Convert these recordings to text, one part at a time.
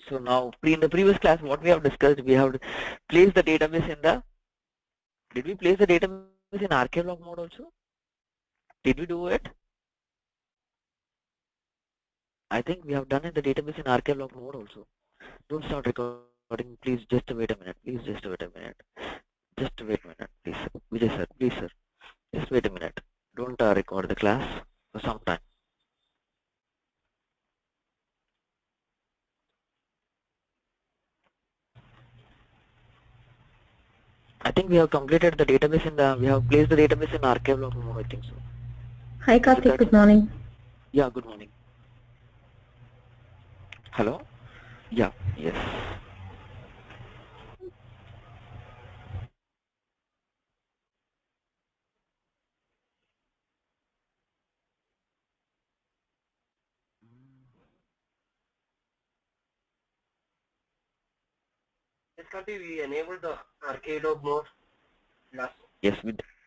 So now, in the previous class, what we have discussed, we have placed the database in the. Did we place the database in archive log mode also? Did we do it? I think we have done in the database in archive log mode also. Don't start recording, please. Just wait a minute. Please just wait a minute. Just wait a minute, please. Vijay sir, please sir. Just wait a minute. Don't record the class for some time. I think we have completed the database in the. We have placed the database in archive log mode. I think so. Hi Karthik, good morning. Yeah, good morning. Hello? Yeah, yes. We enabled the archive log mode last.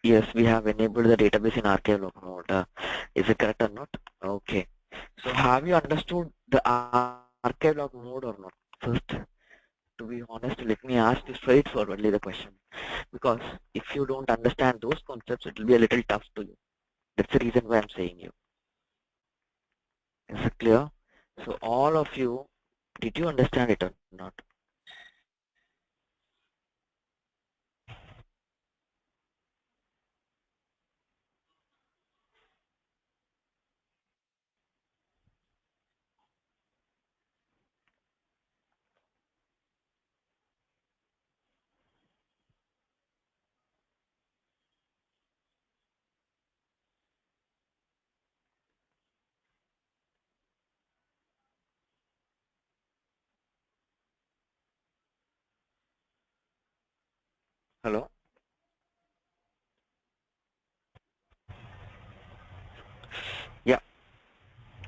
Yes, we have enabled the database in archive log mode. Is it correct or not? Okay. So have you understood the archive log mode or not? First, to be honest, let me ask you straightforwardly the question. Because if you don't understand those concepts, it will be a little tough to you. That's the reason why I'm saying you. Is it clear? So all of you, did you understand it or not? Hello? Yeah.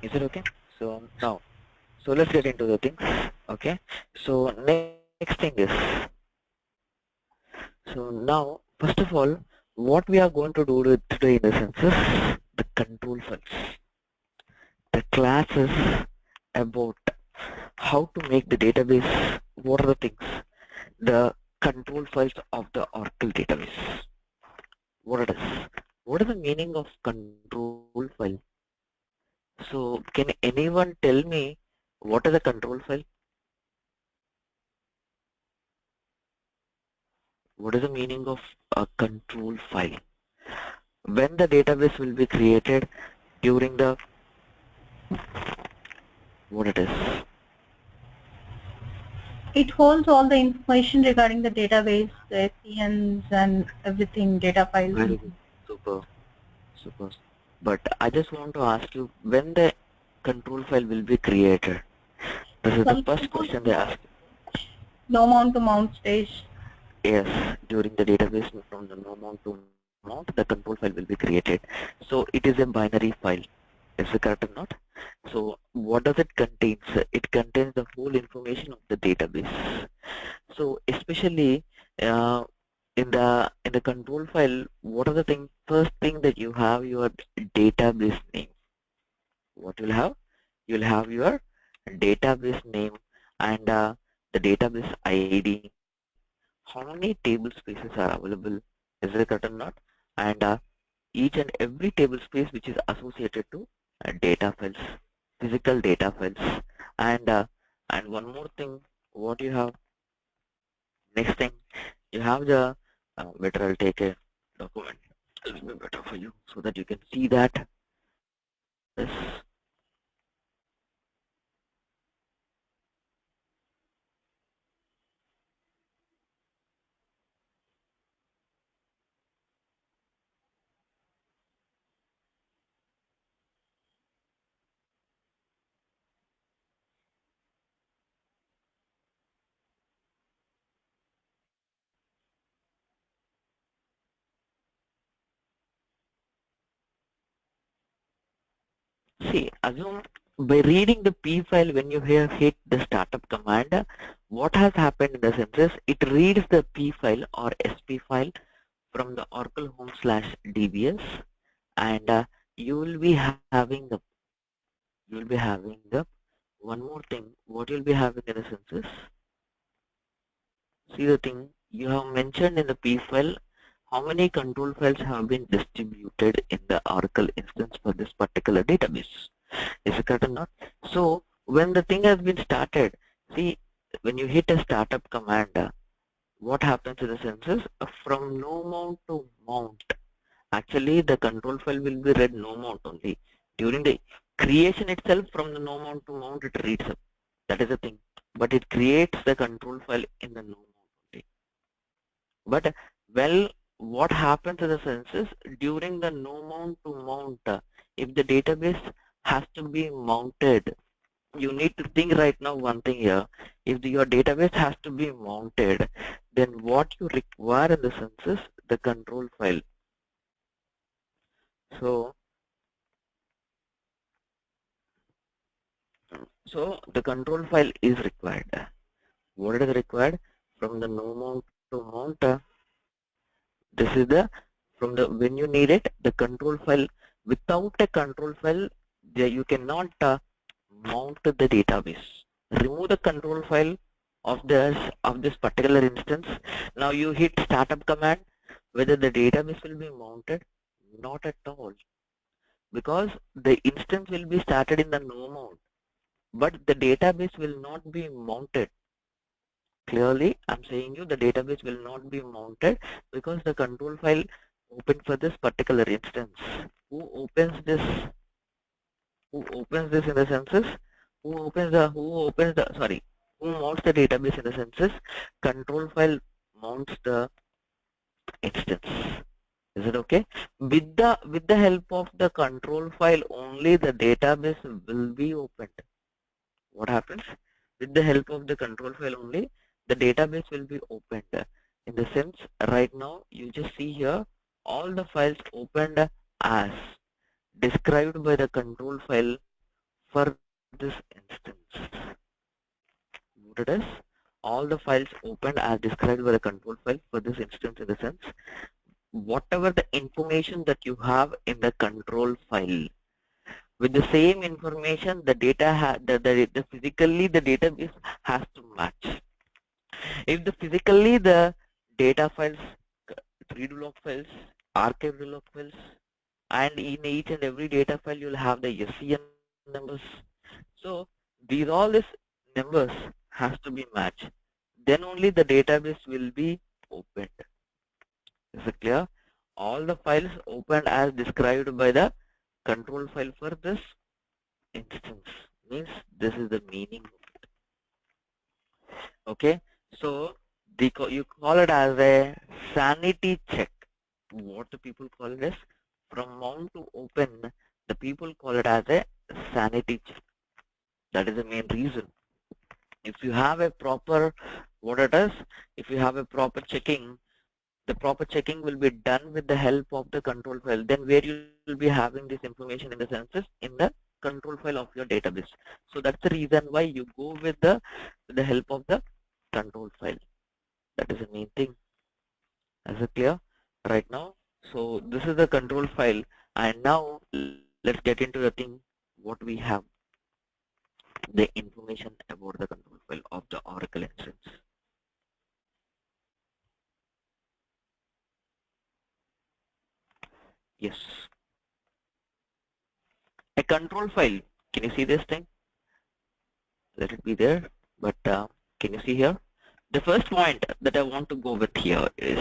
Is it okay? So now, so let's get into the things. Okay. So next thing is, so now, first of all, what we are going to do today in the sense is the control files. The class is about how to make the database. What are the things? The control files of the Oracle database. What it is? What is the meaning of control file? So can anyone tell me what is a control file? What is the meaning of a control file? When the database will be created during the what it is? It holds all the information regarding the database, the SCNs and everything, data files. Very good. Super, super. But I just want to ask you when the control file will be created. This is the first question they ask. No mount to mount stage. Yes, during the database from the no mount to mount, the control file will be created. So it is a binary file. Is it correct or not? So what does it contain? It contains the whole information of the database. So especially uh, in the control file, what are the thing? First thing that you have your database name. What you'll have? You'll have your database name and the database ID. How many table spaces are available? Is it correct or not? And each and every table space which is associated to data files, physical data files, and one more thing, what you have next thing you have the better I'll take a document. It will be better for you so that you can see that this. See, assume by reading the P file when you have hit the startup command, what has happened in the sense is it reads the P file or SP file from the Oracle Home / DBS, and you will be having the one more thing, what you'll be having in the census, see the thing, you have mentioned in the P file how many control files have been distributed in the Oracle instance for this particular database. Is it correct or not? So when the thing has been started, see, when you hit a startup command, what happens in the census? From no mount to mount, actually the control file will be read no mount only. During the creation itself, from the no mount to mount, it reads up. That is the thing. But it creates the control file in the no mount only. But well, what happens to the census during the no mount to mount? If the database has to be mounted, you need to think right now one thing here. If your database has to be mounted, then what you require in the census, the control file. So the control file is required. What is required? From the no mount to mount, this is the, from the, when you need it, the control file. Without a control file, you cannot mount the database. Remove the control file of this particular instance. Now you hit startup command. Whether the database will be mounted? Not at all, because the instance will be started in the no mount, but the database will not be mounted. Clearly, I'm saying you the database will not be mounted because the control file open for this particular instance. Who opens this? Who opens this in the census? Who mounts the database in the census? Control file mounts the instance. Is it okay? With the help of the control file only, the database will be opened. What happens? With the help of the control file only, the database will be opened. In the sense, right now you just see here all the files opened as described by the control file for this instance. What it is? All the files opened as described by the control file for this instance, in the sense, whatever the information that you have in the control file, with the same information, the data the physically the database has to match. If the physically the data files, read log files, archive log files, and in each and every data file you'll have the SCN numbers. So these all these numbers has to be matched. Then only the database will be opened. Is it clear? All the files opened as described by the control file for this instance, means this is the meaning of it. Okay, so you call it as a sanity check. What the people call it is, from mount to open, the people call it as a sanity check. That is the main reason. If you have a proper, what it is, if you have a proper checking, the proper checking will be done with the help of the control file. Then where you will be having this information in the census, in the control file of your database. So that's the reason why you go with the help of the control file. That is the main thing. Is it clear right now? So this is the control file, and now let's get into the thing what we have, the information about the control file of the Oracle instance. Yes, a control file. Can you see this thing? Let it be there, but can you see here? The first point that I want to go with here is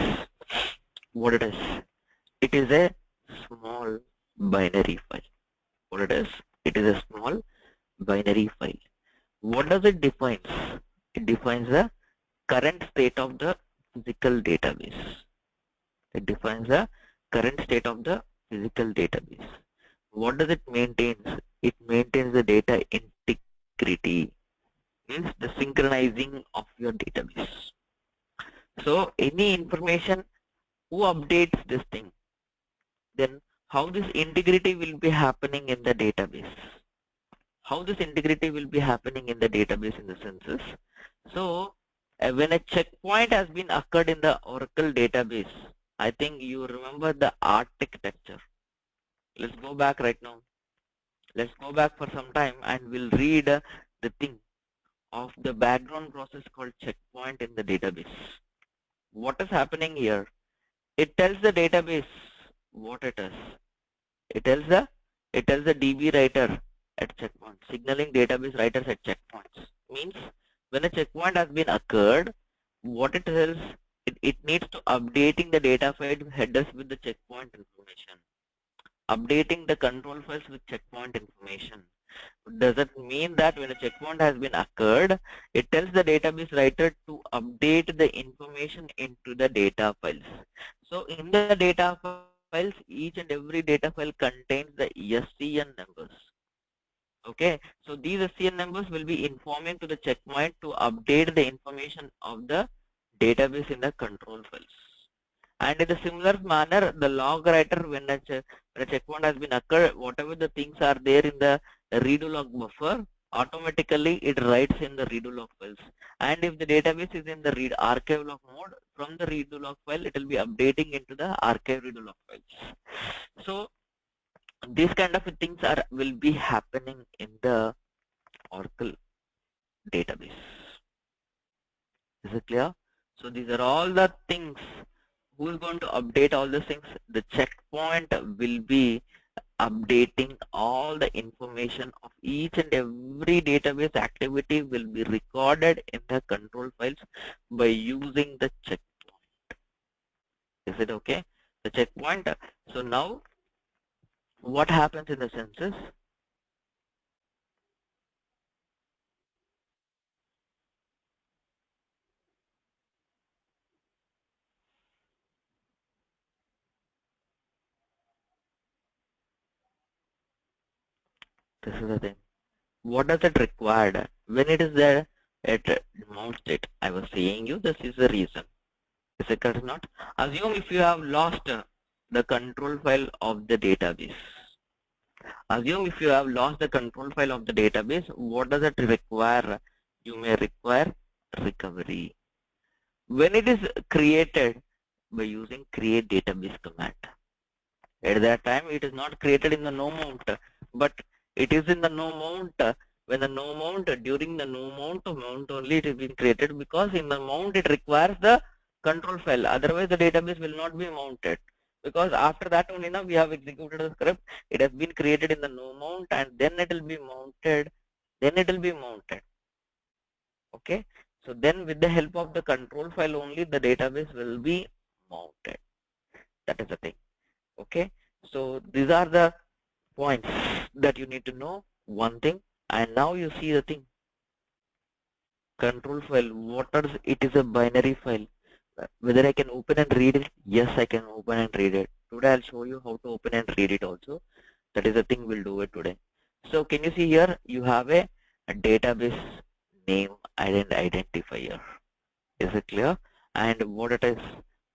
what it is. It is a small binary file. What it is? It is a small binary file. What does it defines? It defines the current state of the physical database. It defines the current state of the physical database. What does it maintains? It maintains the data integrity, means the synchronizing of your database. So any information, who updates this thing, then how this integrity will be happening in the database? How this integrity will be happening in the database in the census? So when a checkpoint has been occurred in the Oracle database, I think you remember the architecture. Let's go back right now. Let's go back for some time and we'll read the thing of the background process called checkpoint in the database. What is happening here? It tells the database what it is. It tells the DB writer at checkpoint, signaling database writers at checkpoints. Means when a checkpoint has been occurred, what it tells, it needs to updating the data file headers with the checkpoint information, updating the control files with checkpoint information. Does it mean that when a checkpoint has been occurred, it tells the database writer to update the information into the data files. So in the data files, each and every data file contains the SCN numbers. Okay, so these SCN numbers will be informing to the checkpoint to update the information of the database in the control files. And in a similar manner, the log writer, when a checkpoint has been occurred, whatever the things are there in the redo log buffer, automatically it writes in the redo log files. And if the database is in the read archive log mode, from the redo log file, it will be updating into the archive redo log files. So these kind of things will be happening in the Oracle database. Is it clear? So these are all the things. Who is going to update all these things? The checkpoint will be updating all the information of each and every database activity will be recorded in the control files by using the checkpoint. Is it okay? The checkpoint. So now what happens in the census? This is the thing. What does it require? When it is there, it mounts it. I was saying you this is the reason. Is it correct or not? Assume if you have lost the control file of the database. Assume if you have lost the control file of the database, what does it require? You may require recovery. When it is created by using create database command. At that time, it is not created in the no mount, but it is in the no mount. When the no mount, during the no mount only it is being created, because in the mount it requires the control file. Otherwise, the database will not be mounted. Because after that only now we have executed the script, it has been created in the no mount and then it will be mounted. Then it will be mounted. Okay. So then with the help of the control file only the database will be mounted. That is the thing. Okay. So these are the points that you need to know. One thing, and now you see the thing. Control file, it is a binary file. Whether I can open and read it? Yes, I can open and read it. Today I'll show you how to open and read it also. That is the thing, we'll do it today. So can you see here, you have a database name and identifier. Is it clear? And what it is,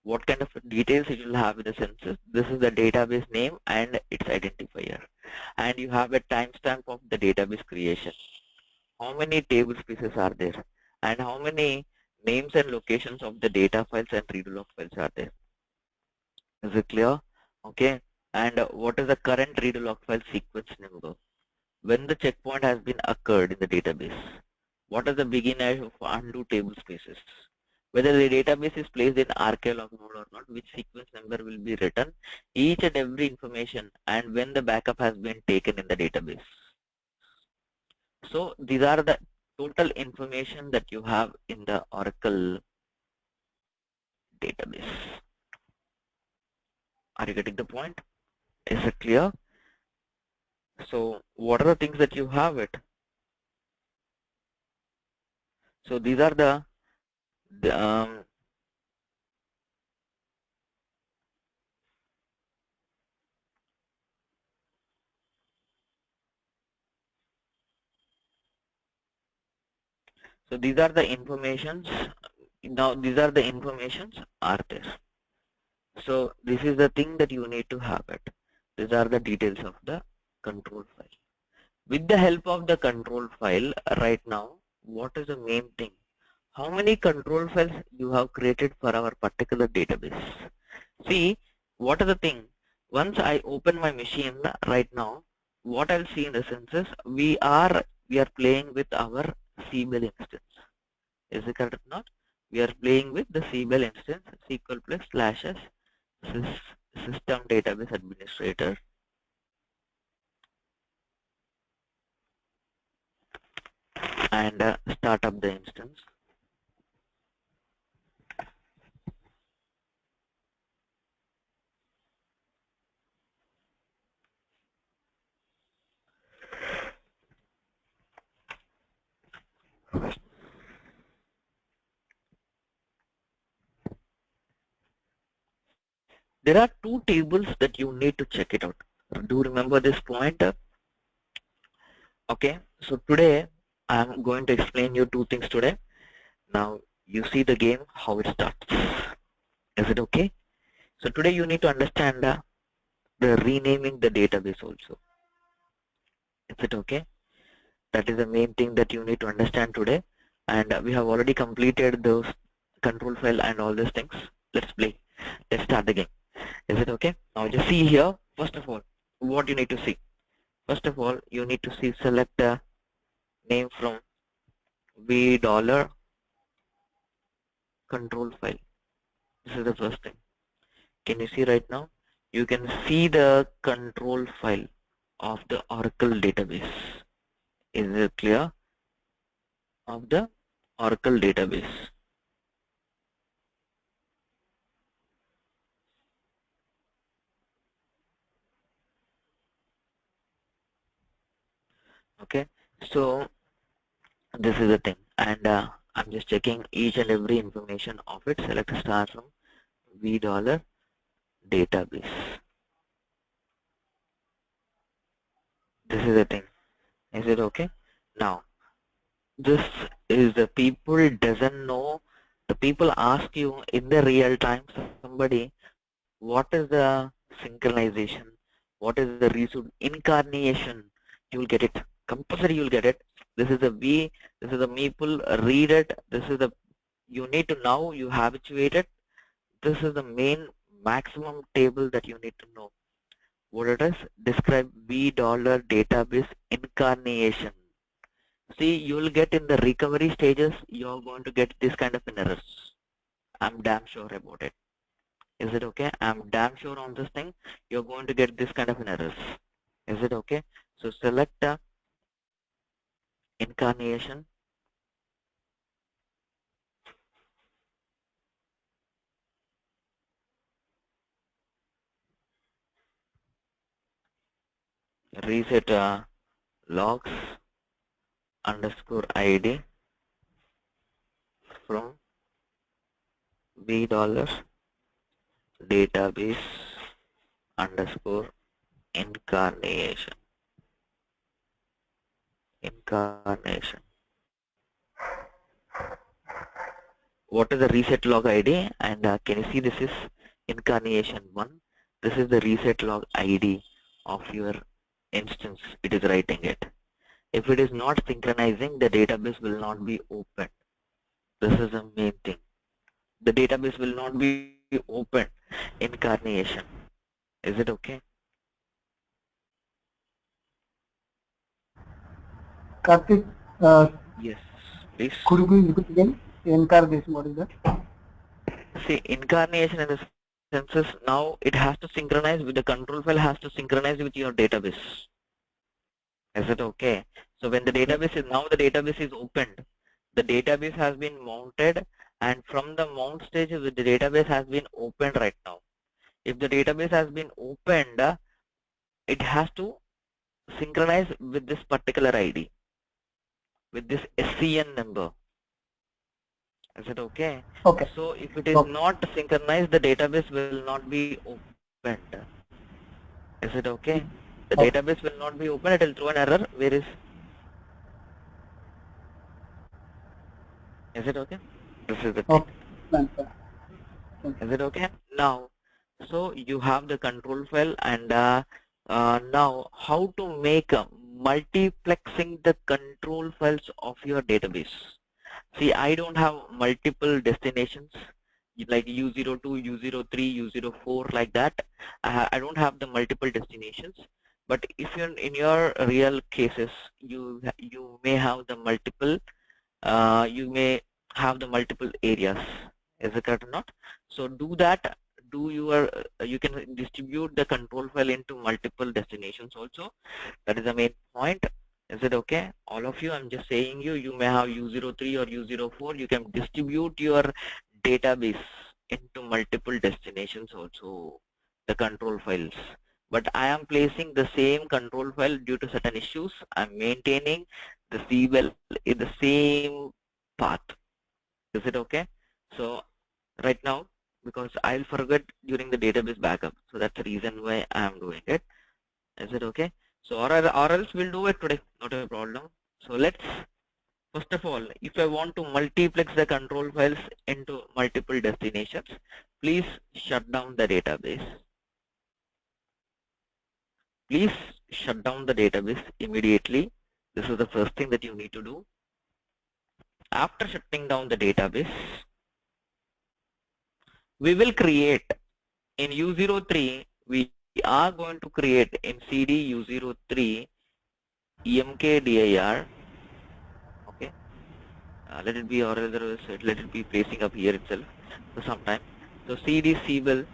what kind of details it will have in the census. This is the database name and its identifier. And you have a timestamp of the database creation. How many table spaces are there? And how many names and locations of the data files and redo log files are there? Is it clear? Okay. And what is the current redo log file sequence number? When the checkpoint has been occurred in the database, what is the beginner of undo table spaces? Whether the database is placed in archive log mode or not, which sequence number will be written, each and every information, and when the backup has been taken in the database. So these are the total information that you have in the Oracle database. Are you getting the point? Is it clear? So what are the things that you have it? So these are the so these are the informations. Now these are the informations are there. So this is the thing that you need to have it. These are the details of the control file. With the help of the control file right now, what is the main thing? How many control files you have created for our particular database? See, what is the thing? Once I open my machine right now, what I'll see in the census, we are we are playing with our CBEL instance. Is it correct or not? We are playing with the CBEL instance SQL plus /s system database administrator, and start up the instance. There are two tables that you need to check it out. Do remember this point? Okay, so today I'm going to explain you two things today. Now you see the game, how it starts. Is it okay? So today you need to understand the renaming the database also. Is it okay? That is the main thing that you need to understand today. And we have already completed those control file and all these things. Let's play. Let's start the game. Is it okay? Now just see here, first of all, what you need to see. First of all, you need to see, select the name from v dollar control file. This is the first thing. Can you see right now? You can see the control file of the Oracle database. Is it clear? Of the Oracle database. Okay, so this is the thing, and I'm just checking each and every information of it. Select a star from v dollar database. This is the thing. Is it okay? Now this is the people doesn't know. The people ask you in the real time, somebody, what is the synchronization, what is the resume incarnation. You will get it compulsory, you will get it. This is the v, this is the meeple, read it. This is the, you need to, now you habituate it. This is the main maximum table that you need to know what it is. Describe v dollar database incarnation. See, you will get in the recovery stages, you're going to get this kind of an errors. I'm damn sure about it. Is it okay? I'm damn sure on this thing, you're going to get this kind of an errors. Is it okay? So select incarnation. Reset logs underscore ID from v dollar database underscore incarnation. What is the reset log ID? And can you see this is incarnation 1. This is the reset log ID of your instance. It is writing it. If it is not synchronizing, the database will not be opened. This is the main thing. The database will not be opened. Incarnation. Is it okay? Karthik, Yes, please. could you please repeat again? Incarnation, what is that? See, incarnation in the sense is now it has to synchronize with the control file, has to synchronize with your database. Is it okay? So when the database is, now the database is opened, the database has been mounted, and from the mount stage the database has been opened right now. If the database has been opened, it has to synchronize with this particular ID, with this SCN number. Is it okay? Okay. So if it is not synchronized, the database will not be opened. Is it okay? The database will not be open, it will throw an error. Where is it okay? This is the thing. Is it okay? Now, so you have the control file, and now how to make multiplexing the control files of your database. See, I don't have multiple destinations like U02, U03, U04 like that. I don't have the multiple destinations. But if you're in your real cases, you may have the multiple you may have the multiple areas. Is it correct or not? So do that. Do your you can distribute the control file into multiple destinations also. That is the main point. Is it okay? All of you, I'm just saying you may have U03 or U04. You can distribute your database into multiple destinations also, the control files. But I am placing the same control file due to certain issues. I'm maintaining the CWell in the same path. Is it okay? So right now, because I'll forget during the database backup, so that's the reason why I'm doing it. Is it okay? So or else we'll do it today, not a problem. So let's first of all, if I want to multiplex the control files into multiple destinations, please shut down the database. Please shut down the database immediately. This is the first thing that you need to do. After shutting down the database, we will create in U03, we are going to create in CD U03 emkdir. Okay, let it be, or otherwise let it be placing up here itself for some time. So CD CWell,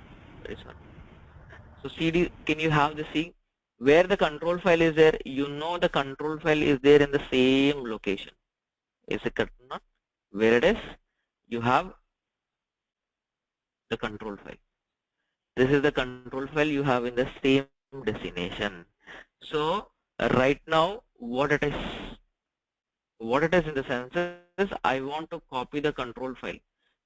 so CD, can you have the C where the control file is there? You know the control file is there in the same location. Is it correct or not? Where it is, you have the control file. This is the control file you have in the same destination. So right now what it is in the sense is I want to copy the control file.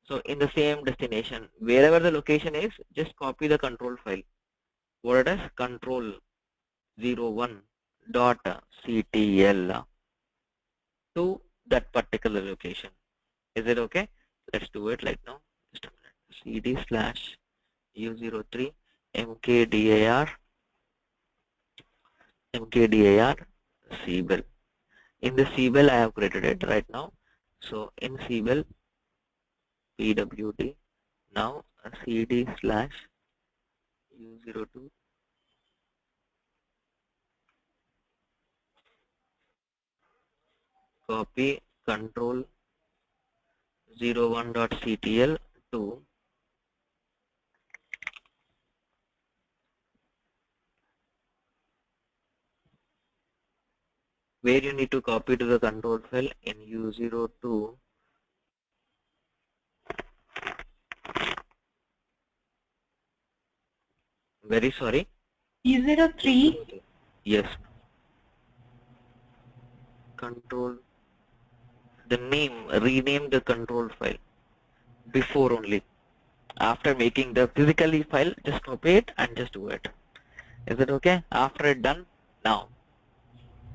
So in the same destination, wherever the location is, just copy the control file. What it is, control 01.ctl to that particular location. Is it okay? Let's do it like now. Just a minute. CD slash U03 mkdir CWell. In the CWell I have created it right now. So in CWell pwd now cd slash U02 copy control 01.ctl to where you need to copy to the control file in U02. Very sorry. U03. Yes. Control. The name, rename the control file before only. After making the physically file, just copy it and just do it. Is it okay? After it done, now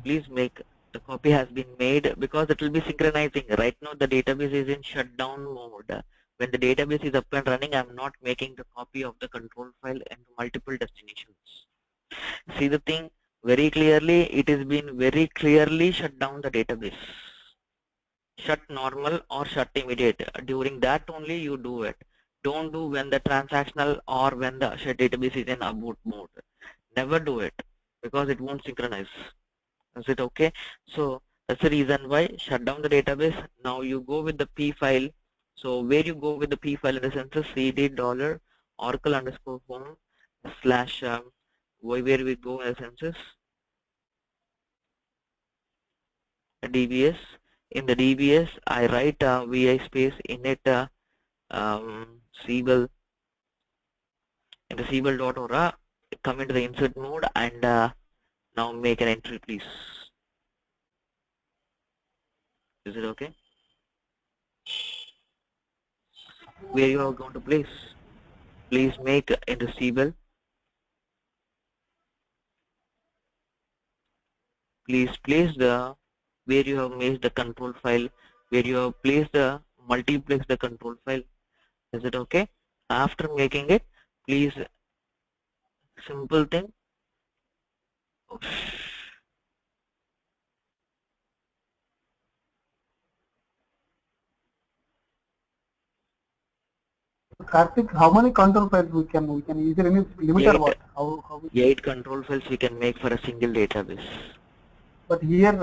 please make the copy has been made because it will be synchronizing. Right now the database is in shutdown mode. When the database is up and running, I'm not making the copy of the control file into multiple destinations. See the thing very clearly, it has been very clearly shut down the database. Shut normal or shut immediate. During that only you do it. Don't do when the transactional or when the shut database is in about mode. Never do it because it won't synchronize. Is it okay? So that's the reason why shut down the database. Now you go with the P file. So where you go with the P file in the sense of cd dollar oracle underscore home slash where we go in the census DBS. In the DBS, I write vi space init CWell in the CWell dot aura. Come into the insert mode and now make an entry, please. Is it okay? Where you are going to place? Please make into CWell. Please place the where you have made the control file, where you have placed the multiplex the control file. Is it okay? After making it, please simple thing. Karthik, how many control files we can is there any limit or 8, what? How 8 control files we can make for a single database. but here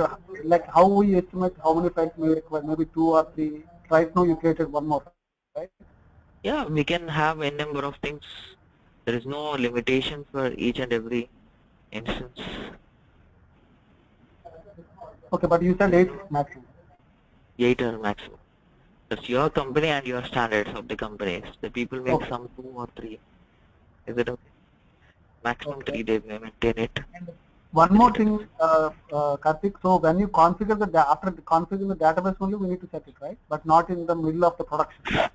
like how we estimate how many files may require, maybe 2 or 3. Right now you created one more, right? Yeah, we can have a number of things. There is no limitation for each and every instance. Okay, but you said 8 maximum. 8 or maximum. That's your company and your standards of the companies. The people make Okay. some 2 or 3. Is it okay? Maximum Okay. 3 they may maintain it. And one more thing, Karthik. So when you configure after configuring the database only, we need to set it, right? But not in the middle of the production.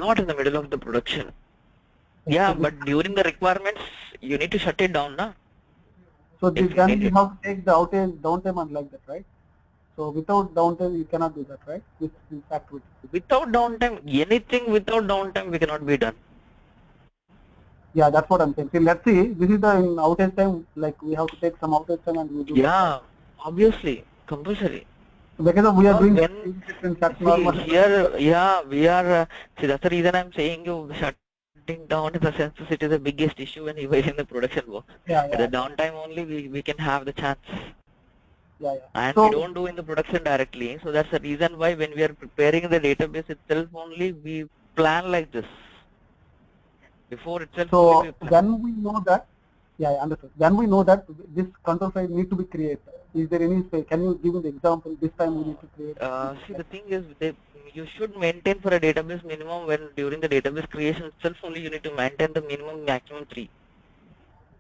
Not in the middle of the production. So Yeah, this, but during the requirements, you need to shut it down, na? so If you then need we it. have to take the downtime and like that, right? So without downtime, you cannot do that, right? This activity. Without downtime, anything without downtime, we cannot be done. Yeah, that's what I'm saying. See, let's see. This is the in outage time. Like we have to take some outage time and we do that. Yeah, obviously, compulsory. Because we are Because doing when, shut see, normal. here, yeah, we are, see, that's the reason I'm saying you shutting down in the sense it is the biggest issue when you were in the production work. Yeah, At yeah, the downtime only, we can have the chance. yeah, yeah. And So we don't do in the production directly. So that's the reason why when we are preparing the database itself only, we plan like this. Before itself only so we plan. when we know that, yeah, I understood. When we know that this control file need to be created, is there any space? Can you give me the example? This time we need to create. See, the thing is, you should maintain for a database minimum when during the database creation itself only you need to maintain the minimum maximum 3.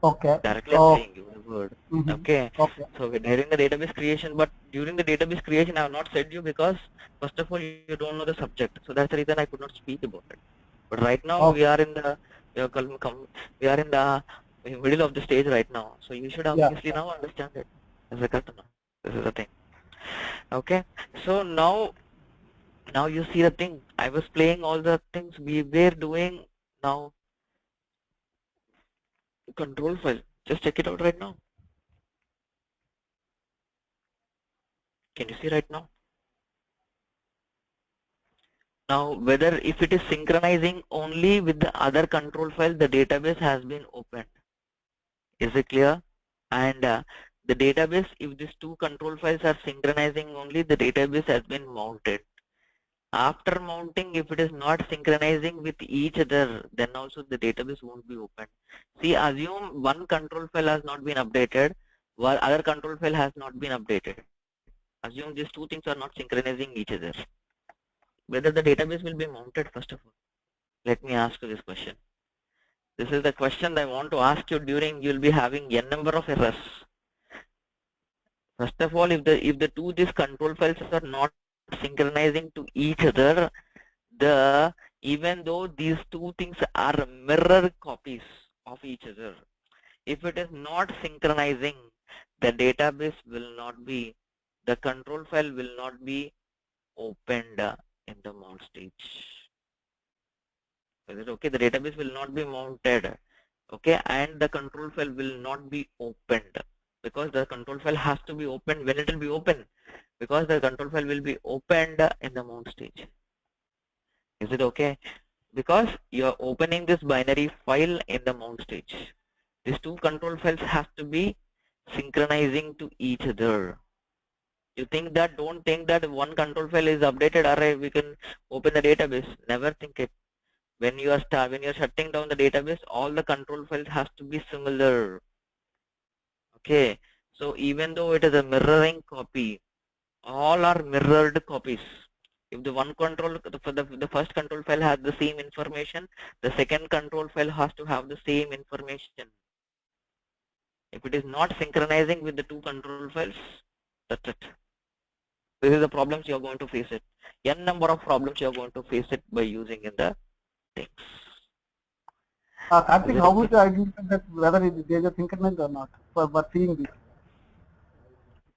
Okay. Directly I'm Oh, saying you the word. mm-hmm. Okay. Okay. So during the database creation, but during the database creation I have not said you because first of all you don't know the subject. So that's the reason I could not speak about it. But right now we Okay. are in the we are in the middle of the stage right now. So you should Yeah. obviously now understand it as a customer. This is the thing. Okay. So now you see the thing. I was playing all the things we were doing. Now control file. Just check it out right now. Can you see right now? Now whether if it is synchronizing only with the other control file, the database has been opened. Is it clear? And the database, if these 2 control files are synchronizing only, the database has been mounted. After mounting, if it is not synchronizing with each other, then also the database won't be opened. See, assume one control file has not been updated, while other control file has not been updated. Assume these 2 things are not synchronizing each other. Whether the database will be mounted, first of all. Let me ask you this question. This is the question I want to ask you during you'll be having n number of errors. First of all, if the these control files are not synchronizing to each other, even though these 2 things are mirror copies of each other, if it is not synchronizing, the database will not be, the control file will not be opened in the mount stage. Is it okay? The database will not be mounted, okay, and the control file will not be opened because the control file has to be opened. When it will be open? Because the control file will be opened in the mount stage. Is it okay? Because you are opening this binary file in the mount stage. These 2 control files have to be synchronizing to each other. You think that, don't think that one control file is updated, alright, we can open the database. Never think it. When you are shutting down the database, all the control files has to be similar. Okay, so even though it is a mirroring copy, all are mirrored copies. If the one control, the first control file has the same information, the second control file has to have the same information. If it is not synchronizing with the 2 control files, that's it. This is the problems you are going to face it. N number of problems you are going to face it by using in the things. Karthik, how would you identify that whether there is a synchronized or not for seeing this?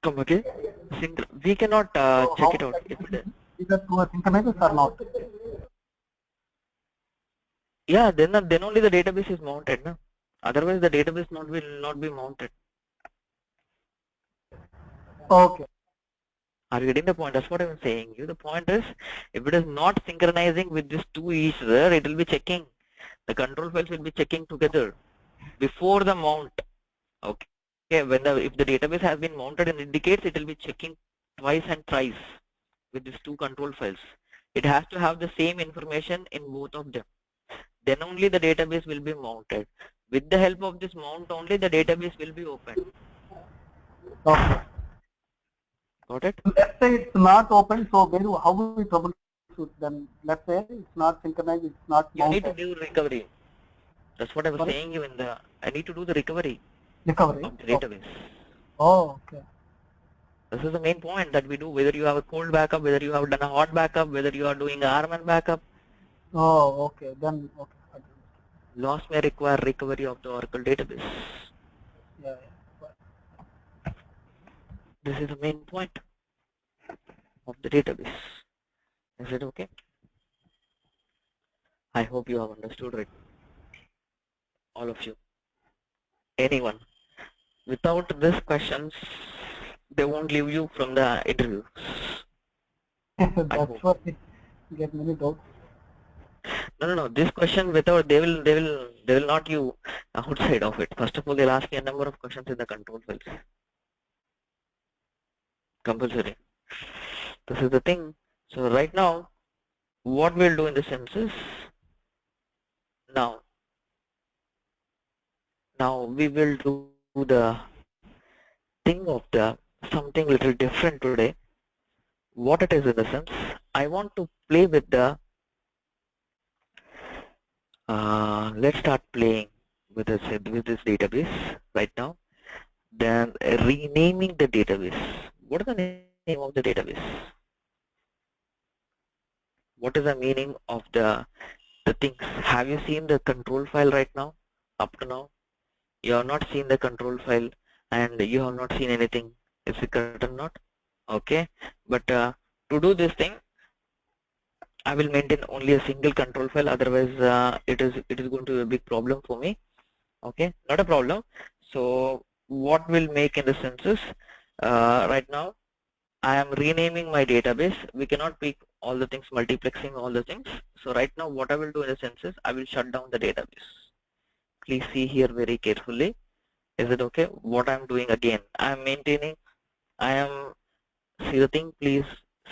Come again? We cannot So check how it would out. you identify either to a synchronized or not? Yeah, then only the database is mounted, no? Otherwise, the database will not be mounted. Okay. Are you getting the point? That's what I'm saying. You, the point is, if it is not synchronizing with these two each other, it will be checking. The control files will be checking together before the mount. Okay. When if the database has been mounted and indicates, it will be checking twice and thrice with these two control files. It has to have the same information in both of them. Then only the database will be mounted. With the help of this mount only, the database will be opened. Okay. Got it? Let's say it's not open, so how will we troubleshoot then? Let's say it's not synchronized, it's not You need to mounted. do recovery. That's what I was Sorry? saying you in the, I need to do the recovery Recovery. of the database. Oh, okay. This is the main point that we do, whether you have a cold backup, whether you have done a hot backup, whether you are doing RMN backup. Oh, okay. Then, okay. Loss may require recovery of the Oracle database. Yeah. This is the main point of the database. Is it okay? I hope you have understood it. All of you. Anyone. Without these questions, they won't leave you from the interview. That's what we get many doubts. No. This question without they will not you outside of it. First of all, they'll ask you a number of questions in the control files. Compulsory. This is the thing. So right now, what we'll do in the sense is now we will do the thing of the something little different today. What it is in the sense, I want to play with the let's start playing with this database right now. Then renaming the database. What is the name of the database? What is the meaning of the things? Have you seen the control file right now? Up to now, you have not seen the control file, and you have not seen anything. Is it correct or not? Okay, but to do this thing, I will maintain only a single control file. Otherwise, it is going to be a big problem for me. Okay, not a problem. So what we'll make in the census right now, I am renaming my database. We cannot pick all the things, multiplexing all the things. So right now, what I will do in the census, I will shut down the database. Please see here very carefully. Is it okay? What I'm doing again, I am maintaining. I am see the thing. Please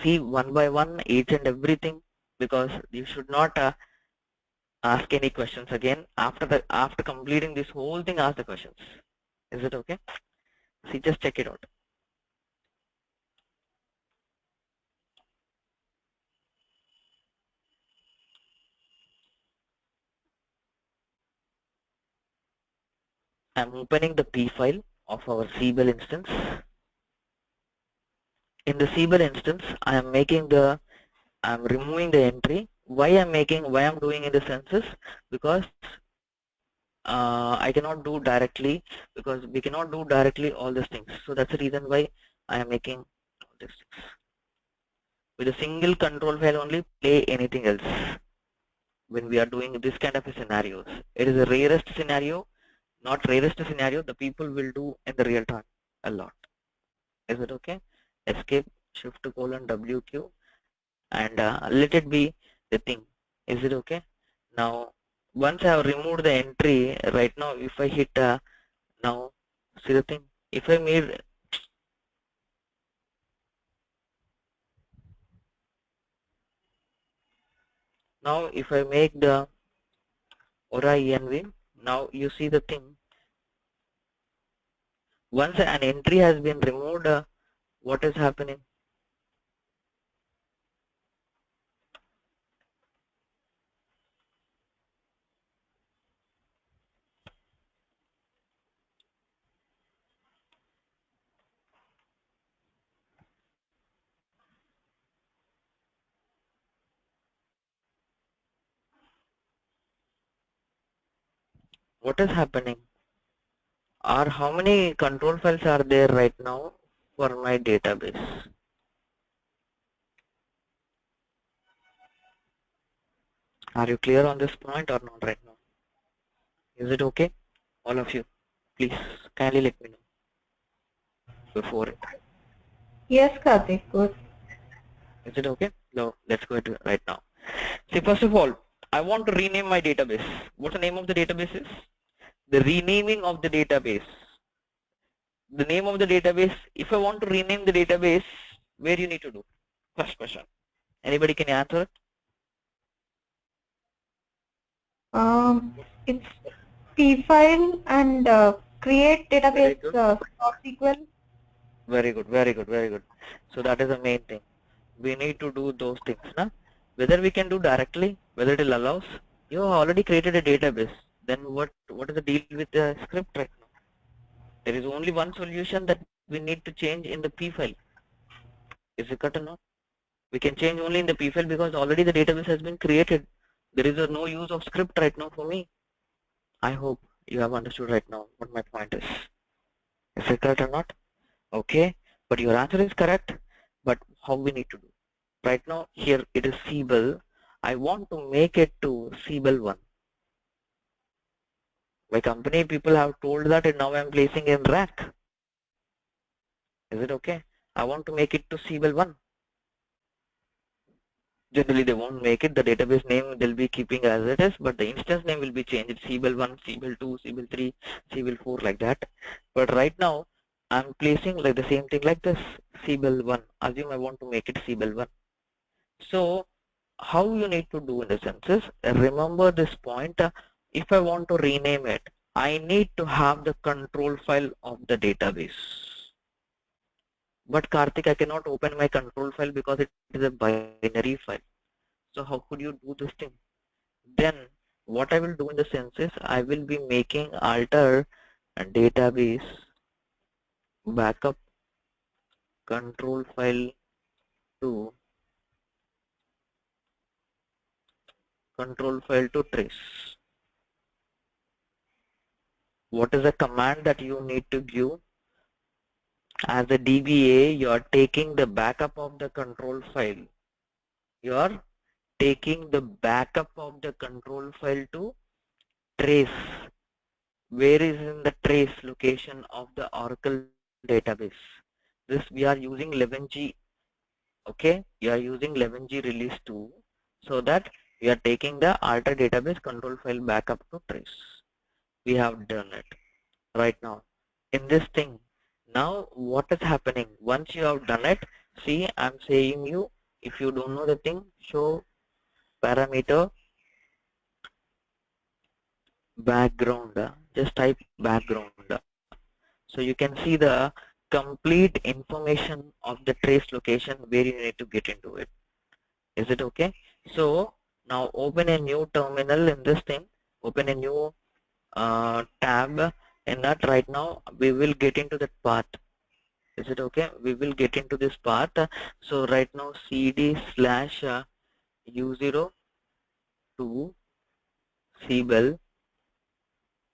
see one by one each and everything, because you should not ask any questions again after completing this whole thing. Ask the questions. Is it okay? See, just check it out. I'm opening the P file of our Cbel instance. In the Cbel instance, I'm removing the entry. Why I'm doing in the census? Because I cannot do directly, because we cannot do directly all these things. So that's the reason why I am making all these things. With a single control file only, play anything else. When we are doing this kind of a scenarios, it is the rarest scenario, not rarest scenario, the people will do in the real time a lot. Is it okay? Escape, shift to :WQ, and let it be the thing. Is it okay? Now, once I have removed the entry, right now, if I hit now, see the thing. If I made now, if I make the Aura env, now you see the thing. Once an entry has been removed, what is happening? What is happening? Or how many control files are there right now for my database? Are you clear on this point or not right now? Is it okay? All of you, please kindly let me know before it. Yes, Karthik, good. Is it okay? No, let's go to right now. See, first of all, I want to rename my database. What's the name of the database is? The renaming of the database. The name of the database, if I want to rename the database, where you need to do? First question. Anybody can answer it? It's P file and create Very database good. SQL. Very good, very good, very good. So that is the main thing. We need to do those things. Na? Whether we can do directly, whether it will allows, you have already created a database. Then what is the deal with the script right now? There is only one solution that we need to change in the P file. Is it correct or not? We can change only in the P file because already the database has been created. There is no use of script right now for me. I hope you have understood right now what my point is. Is it correct or not? Okay, but your answer is correct. But how we need to do? Right now here it is Siebel. I want to make it to Siebel 1. My company people have told that and now I am placing in rack. Is it okay? I want to make it to Siebel 1. Generally they won't make it. The database name they'll be keeping as it is, but the instance name will be changed. Siebel 1, Siebel 2, Siebel 3, Siebel 4 like that. But right now I'm placing like the same thing like this. Siebel 1. Assume I want to make it Siebel 1. So how you need to do in the sense is, remember this point, if I want to rename it, I need to have the control file of the database. But Karthik, I cannot open my control file because it is a binary file. So how could you do this thing? Then what I will do in the sense is, I will be making alter database backup control file to trace. What is the command that you need to give? As a DBA, you are taking the backup of the control file. You are taking the backup of the control file to trace. Where is in the trace location of the Oracle database? This we are using 11G. Okay, you are using 11G release 2, so that we are taking the alter database control file backup to trace. We have done it right now. In this thing, now what is happening? Once you have done it, see, I'm saying you, if you don't know the thing, show parameter background. Just type background. So you can see the complete information of the trace location where you need to get into it. Is it okay? So now open a new terminal in this thing. Open a new tab. In that right now we will get into that path. Is it okay? We will get into this path. So right now cd slash u0 to Siebel.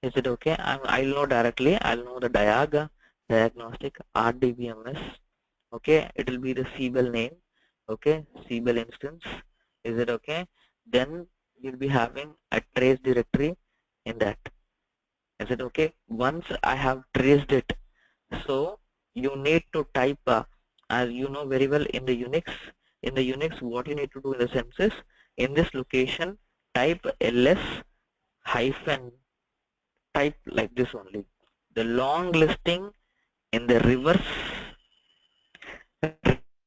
Is it okay? I'll know directly. I'll know the diagnostic RDBMS. Okay, it will be the Siebel name. Okay, Siebel instance. Is it okay? Then you'll be having a trace directory in that. Is it okay? Once I have traced it, so you need to type, as you know very well in the Unix, what you need to do in the sense is, in this location, type ls hyphen, type like this only. The long listing in the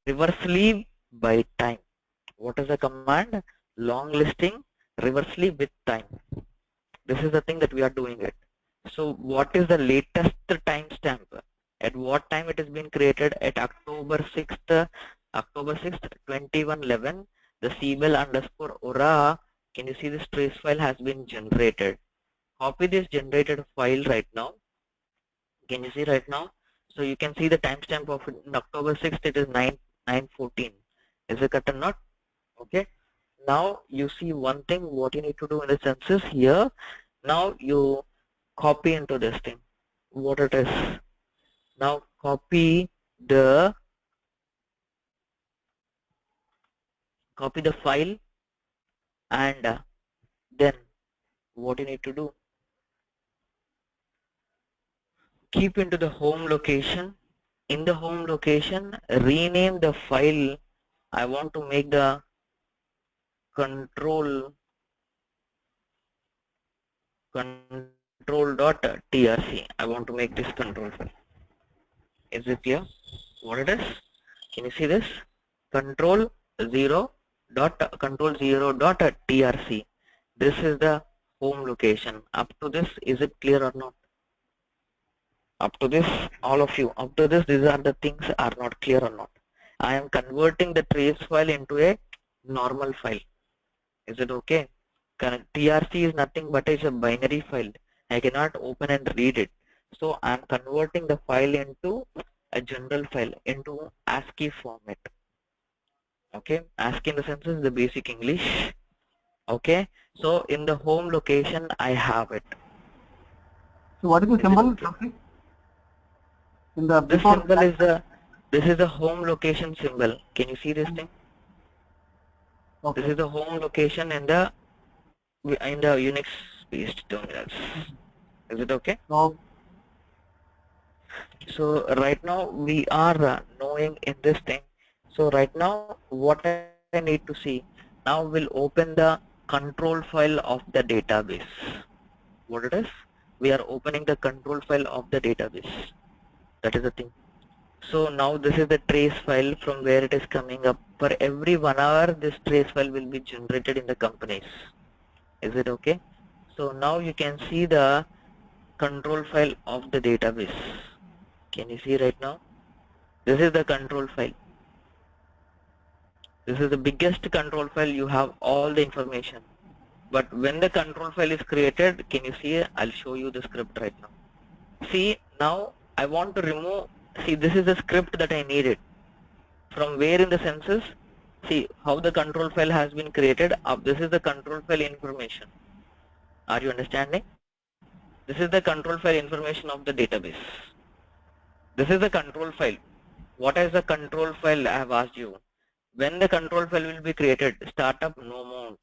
reversely by time. What is the command? Long listing reversely with time. This is the thing that we are doing it. So what is the latest timestamp? At what time it has been created? At October 6th, 2111, the Siebel underscore Ora, can you see this trace file has been generated? Copy this generated file right now. Can you see right now? So you can see the timestamp of October 6th, it is 9:14. Is it correct or not? Okay. Now you see one thing, what you need to do in the census here. Now you copy into this thing what it is. Now copy the file, and then what you need to do, keep into the home location in the home location, rename the file. I want to make the control.trc. I want to make this control file. Is it clear what it is? Can you see this? Control0.trc. This is the home location. Up to this, is it clear or not? Up to this, all of you, up to this, these are the things are not clear or not. I am converting the trace file into a normal file. Is it okay? TRC is nothing but it's a binary file. I cannot open and read it. So I am converting the file into a general file, into ASCII format. Okay, ASCII in the sense is the basic English. Okay, so in the home location I have it. So what is the symbol? In the this symbol is this is the home location symbol. Can you see this thing? Okay. This is the home location in the Unix based terminals. Is it okay? No. So right now we are knowing in this thing. So right now what I need to see, now we'll open the control file of the database. What it is? We are opening the control file of the database. That is the thing. So now this is the trace file from where it is coming up. For every 1 hour, this trace file will be generated in the companies. Is it okay? So now you can see the control file of the database. Can you see right now? This is the control file. This is the biggest control file. You have all the information. But when the control file is created, can you see? I'll show you the script right now. See, now I want to remove. See, this is the script that I needed. From where in the census? See how the control file has been created. This is the control file information. Are you understanding? This is the control file information of the database. This is the control file. What is the control file? I have asked you. When the control file will be created, startup no mount,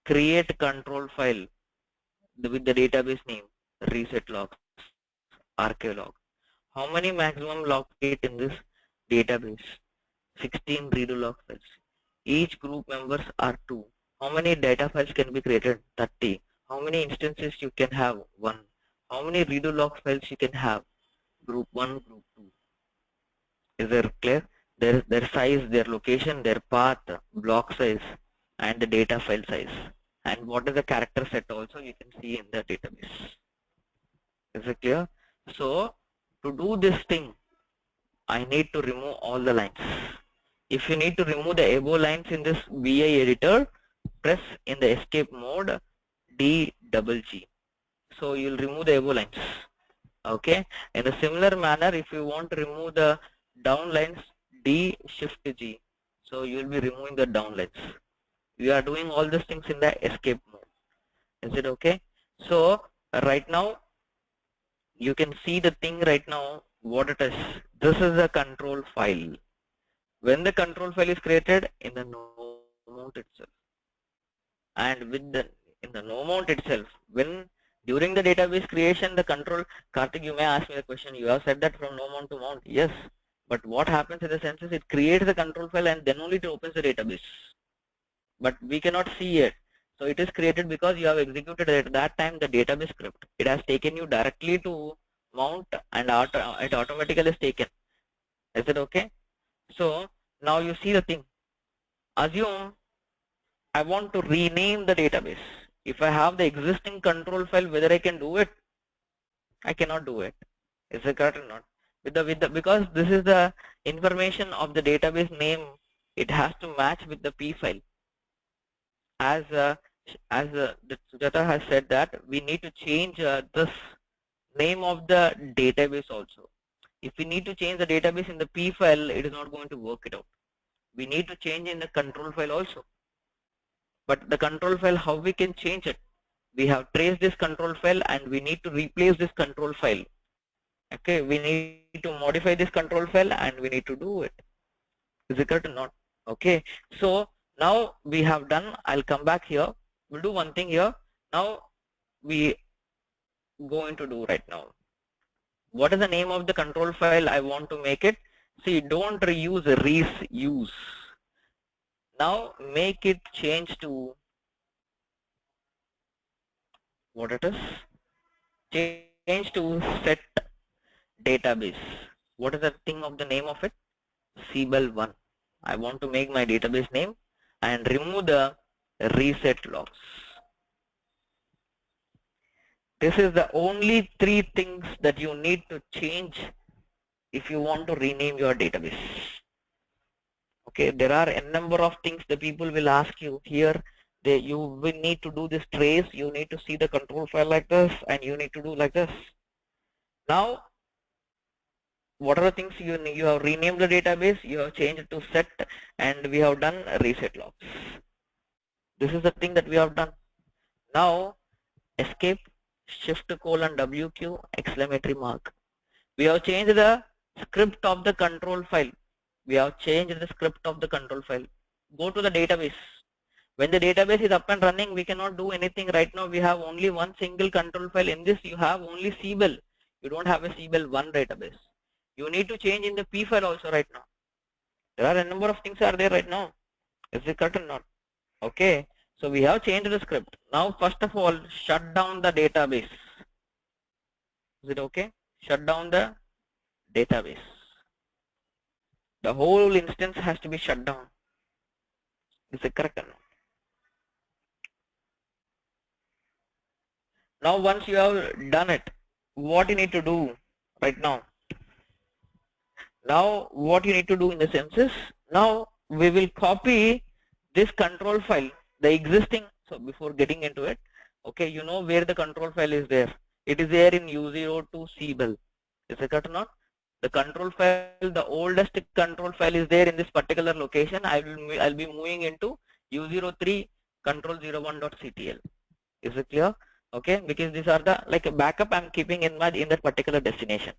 create control file with the database name, reset logs, archive log. How many maximum log create in this database? 16 redo log files. Each group members are 2. How many data files can be created? 30. How many instances you can have? 1. How many redo log files you can have? Group 1, group 2. Is there clear? Their size, their location, their path, block size, and the data file size. And what is the character set also you can see in the database. Is it clear? So to do this thing, I need to remove all the lines. If you need to remove the above lines in this VI editor, press in the escape mode D-double-G. So you'll remove the above lines. Okay. In a similar manner, if you want to remove the down lines, D-shift-G. So you'll be removing the down lines. We are doing all these things in the escape mode. Is it okay? So right now you can see the thing right now what it is. This is the control file. When the control file is created in the no mount itself, and with the in the no mount itself, when during the database creation the control, Karthik, you may ask me the question, you have said that from no mount to mount. Yes, but what happens in the sense is it creates the control file and then only it opens the database, but we cannot see it. So it is created because you have executed at that time the database script. It has taken you directly to mount and it automatically is taken. Is it okay? So now you see the thing. Assume I want to rename the database. If I have the existing control file, whether I can do it? I cannot do it. Is it correct or not? Because this is the information of the database name, it has to match with the P file. As Sujata has said that we need to change this name of the database also. If we need to change the database in the P file, it is not going to work it out. We need to change in the control file also. But the control file, how we can change it? We have traced this control file and we need to replace this control file. Okay, we need to modify this control file and we need to do it. Is it correct or not? Okay, so now we have done. I'll come back here. We'll do one thing here. Now we going to do right now. What is the name of the control file I want to make it? See, don't reuse, reuse. Now make it change to what it is. Change to set database. What is the thing of the name of it? Siebel1. I want to make my database name and remove the reset logs. This is the only 3 things that you need to change if you want to rename your database. Okay, there are a number of things the people will ask you here. You will need to do this trace, you need to see the control file like this, and you need to do like this. Now, what are the things you have renamed the database, you have changed it to set, and we have done reset logs. This is the thing that we have done. Now, escape, shift colon WQ, exclamatory mark. We have changed the script of the control file. We have changed the script of the control file. Go to the database. When the database is up and running, we cannot do anything right now. We have only one single control file. In this, you have only Siebel. You don't have a Siebel1 database. You need to change in the P file also right now. There are a number of things are there right now. Is it correct or not? Okay. So we have changed the script. Now, first of all, shut down the database. Is it okay? Shut down the database. The whole instance has to be shut down. Is it correct or not? Now, once you have done it, what you need to do right now? Now, what you need to do in the sense is, now we will copy this control file, the existing. So before getting into it, okay, you know where the control file is there. It is there in U02 Siebel. Is it correct or not? The control file, the oldest control file is there in this particular location. I'll be moving into U03 control01.ctl. Is it clear? Okay, because these are the like a backup I'm keeping in my that particular destination.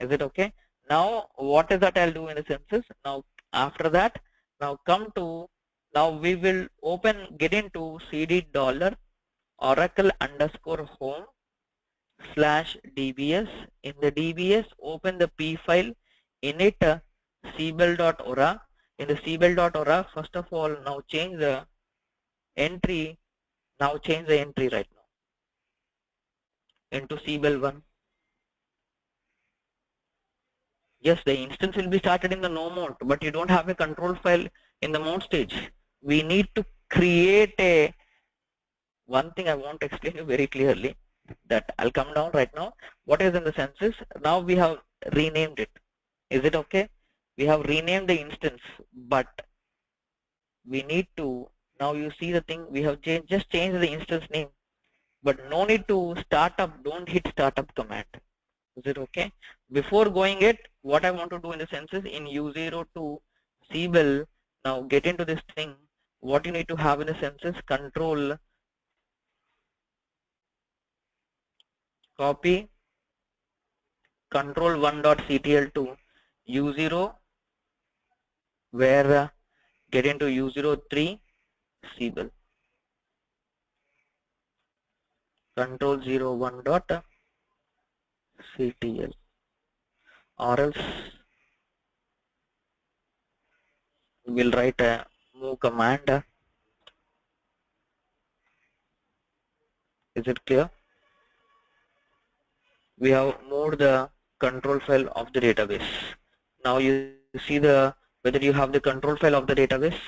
Is it okay? Now what is that I'll do in the senses? Now after that, now come to, now we will get into cd $ oracle _ home /dbs. In the dbs, open the P file, init siebel.ora. In the siebel.ora, first of all, now change the entry. Now change the entry right now into Siebel1. Yes, the instance will be started in the no mode, but you don't have a control file in the mode stage. We need to create a, one thing I want to explain you very clearly, that I'll come down right now. What is in the senses? Now we have renamed it. Is it okay? We have renamed the instance, but we need to, now you see the thing, we have just changed the instance name, but no need to start up, don't hit startup command. Is it okay? Before going it, what I want to do in the sense is in U02 Siebel, now get into this thing, what you need to have in the sense is control, copy control1.ctl to U0, where get into U03 Siebel, control01.ctl, or else we'll write a move command. Is it clear? We have moved the control file of the database. Now you see the whether you have the control file of the database,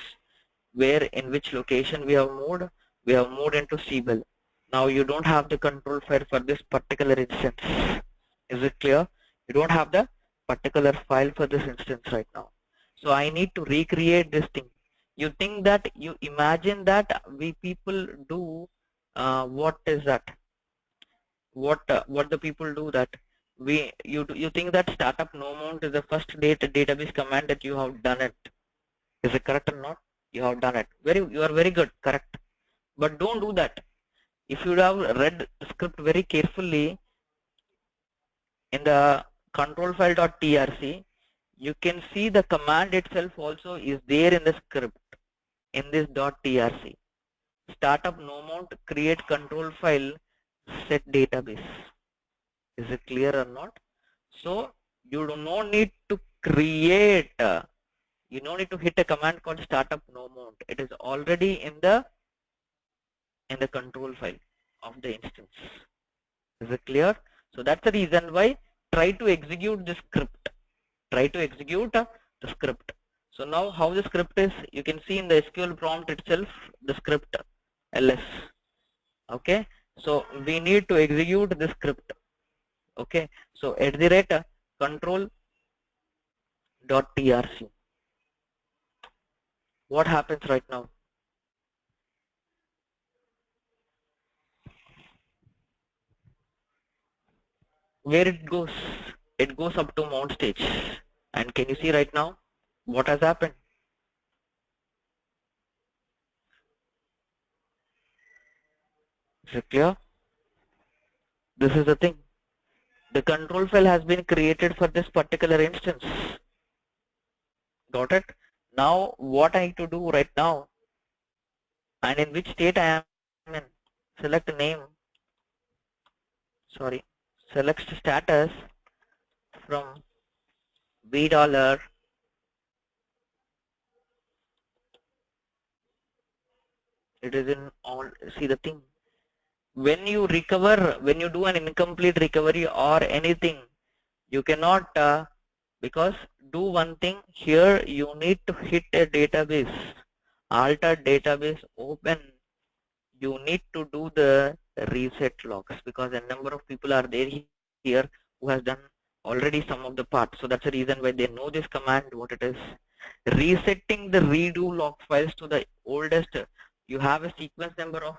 where in which location we have moved. We have moved into Siebel. Now you don't have the control file for this particular instance. Is it clear? You don't have the particular file for this instance right now. So I need to recreate this thing. You think that, you imagine that we people do what is that? What the people do that you think that startup no mount is the first database command that you have done it. Is it correct or not? You have done it. You are very good, correct. But don't do that. If you have read the script very carefully in the control file.trc, you can see the command itself also is there in the script in this .trc. Startup no mount create control file set database. Is it clear or not? So you do not need to create, you don't need to hit a command called startup no mount. It is already in the control file of the instance. Is it clear? So that's the reason why try to execute the script. Try to execute the script. So now how the script is, you can see in the SQL prompt itself, the script ls. Okay, so we need to execute the script. Okay, so @ control.trc. What happens right now? Where it goes? It goes up to mount stage. And can you see right now what has happened? Is it clear? This is the thing. The control file has been created for this particular instance. Got it? Now what I need to do right now, and in which state I am in, select name, sorry, select status from $, it is in all, see the thing. When you recover, when you do an incomplete recovery or anything, you cannot, because do one thing here, you need to hit a database, alter database open, you need to do the reset logs, because a number of people are there here who has done already some of the parts. So that's the reason why they know this command, what it is. Resetting the redo log files to the oldest, you have a sequence number of,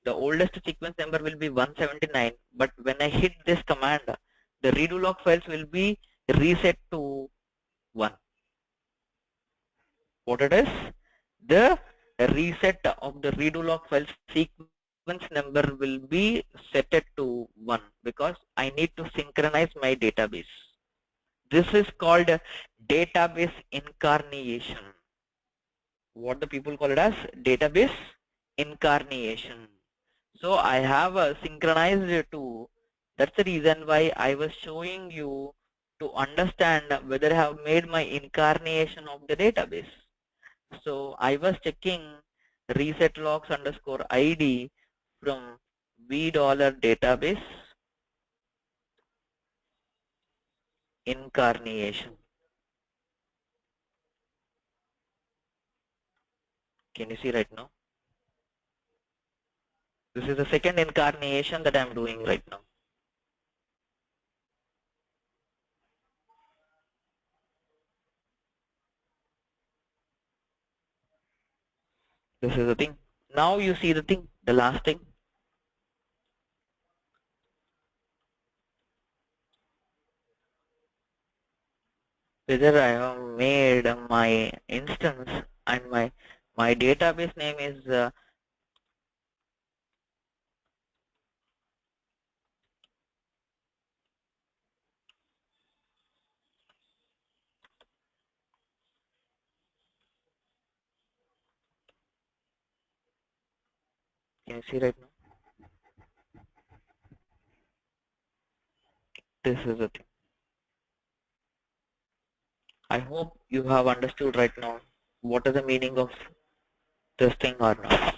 the oldest sequence number will be 179, but when I hit this command, the redo log files will be reset to 1. What it is? The reset of the redo log file sequence number will be set it to 1 because I need to synchronize my database. This is called database incarnation. What the people call it as database incarnation. So I have synchronized it to, that's the reason why I was showing you to understand whether I have made my incarnation of the database. So I was checking reset logs _ ID from $, database incarnation. Can you see right now? This is the second incarnation that I'm doing right now. This is the thing. Now you see the thing, the last thing. Whether I have made my instance and my database name is can you see right now? This is the thing. I hope you have understood right now what is the meaning of this thing or not.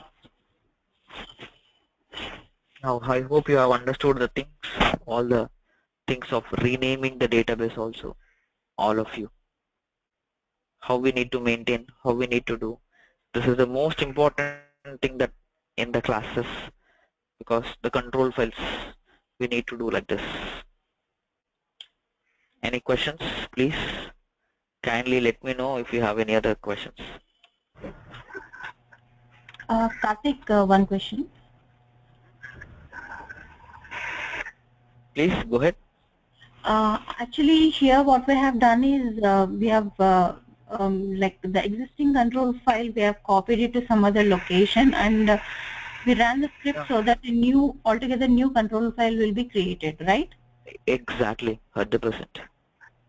Now I hope you have understood the things, all the things of renaming the database also, all of you. How we need to maintain, how we need to do. This is the most important thing that in the classes, because the control files we need to do like this. Any questions, please? Kindly let me know if you have any other questions. Karthik, one question. Please go ahead. Actually, here what we have done is we have like the existing control file, we have copied it to some other location, and we ran the script so that a altogether new control file will be created, right? Exactly, 100%.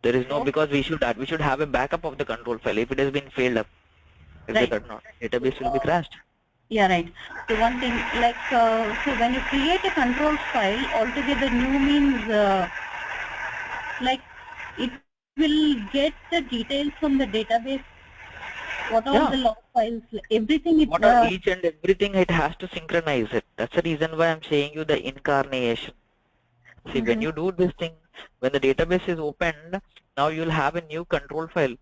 There is no, because we should have a backup of the control file if it has been failed up. If Right. it not, database will be crashed. Yeah, right. So one thing, like, so when you create a control file, altogether new means like it will get the details from the database. What are Yeah. the log files? Everything it What are each and everything, it has to synchronize it. That's the reason why I'm showing you the incarnation. See, when you do this thing, when the database is opened, now you'll have a new control file.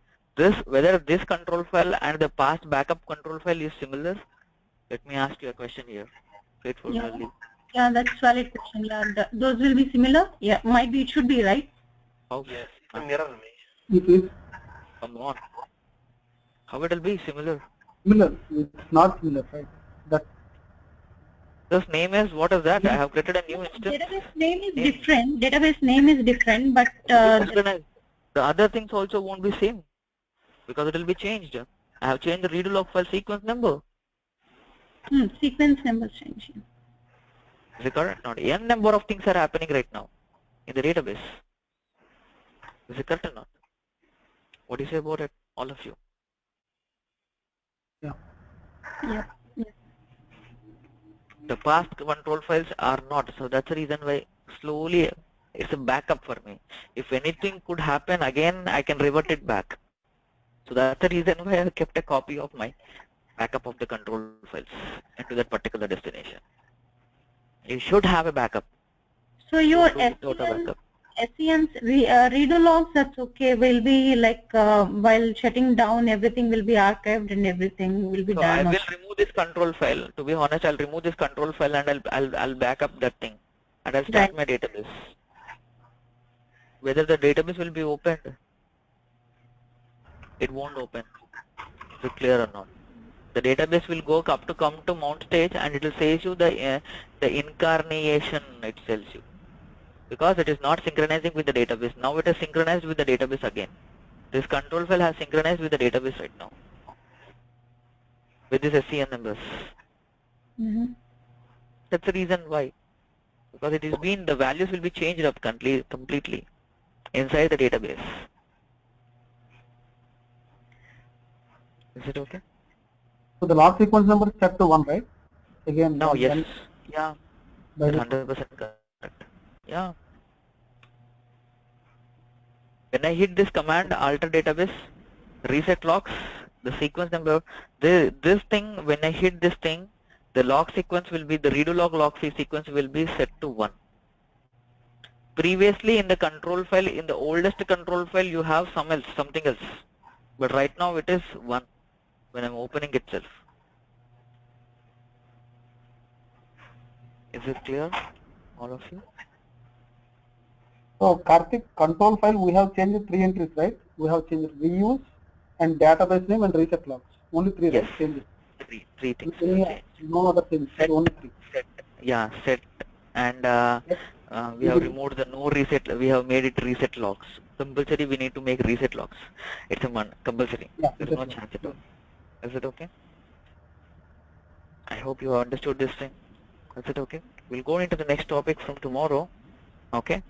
Whether this control file and the past backup control file is similar? Let me ask you a question here, straightforwardly. Yeah, that's valid question. Yeah, those will be similar. Yeah, might be. It should be, right? How? Yes, it's a mirror image. It is Come on. How it will be similar? similar. It's not similar, right? That This name is, what is that? I have created a new instance. Database name is Name. different. Database name is different, but The other things also won't be same because it will be changed. I have changed the redo log file sequence number. sequence numbers changing. Is it correct? Not n number of things are happening right now in the database. Is it correct or not? What do you say about it, all of you? yeah. Yeah. The past control files are not, so that's the reason why slowly it's a backup for me. If anything could happen again, I can revert it back. So that's the reason why I kept a copy of my backup of the control files into that particular destination. You should have a backup. So your Don't do without a backup. SEN's redo logs, that's okay, will be like while shutting down, everything will be archived and everything will be So I done. will remove this control file. To be honest, I'll remove this control file and I'll back up that thing and I'll start Right. my database. Whether the database will be opened, it won't open. Is it clear or not? The database will come to mount stage and it will say you the incarnation, it tells you, because it is not synchronizing with the database. Now it is synchronized with the database again. This control file has synchronized with the database right now with this SCN numbers. That's the reason why, because it is been, the values will be changed up completely inside the database. Is it okay? So the log sequence number is set to 1, right? Again, Now, yes. then Yeah. by the 100% correct. Yeah. When I hit this command, alter database, reset logs, the sequence number, this thing, when I hit this thing, the log sequence will be, the redo log sequence will be set to 1. Previously in the control file, in the oldest control file, you have something else. But right now it is 1 when I'm opening itself. Is it clear, all of you? So Karthik, control file we have changed 3 entries, right? We have changed reuse and database name and reset logs. Only 3, Yes. right? Changes. Three things we have changed. No other things. Set. Only 3. Set. Yeah, set. And we have removed the no reset. We have made it reset logs. Compulsory, we need to make reset logs. It's a compulsory. Yeah, There is no chance at all. Is it okay? I hope you understood this thing. Is it okay? We'll go into the next topic from tomorrow. Okay.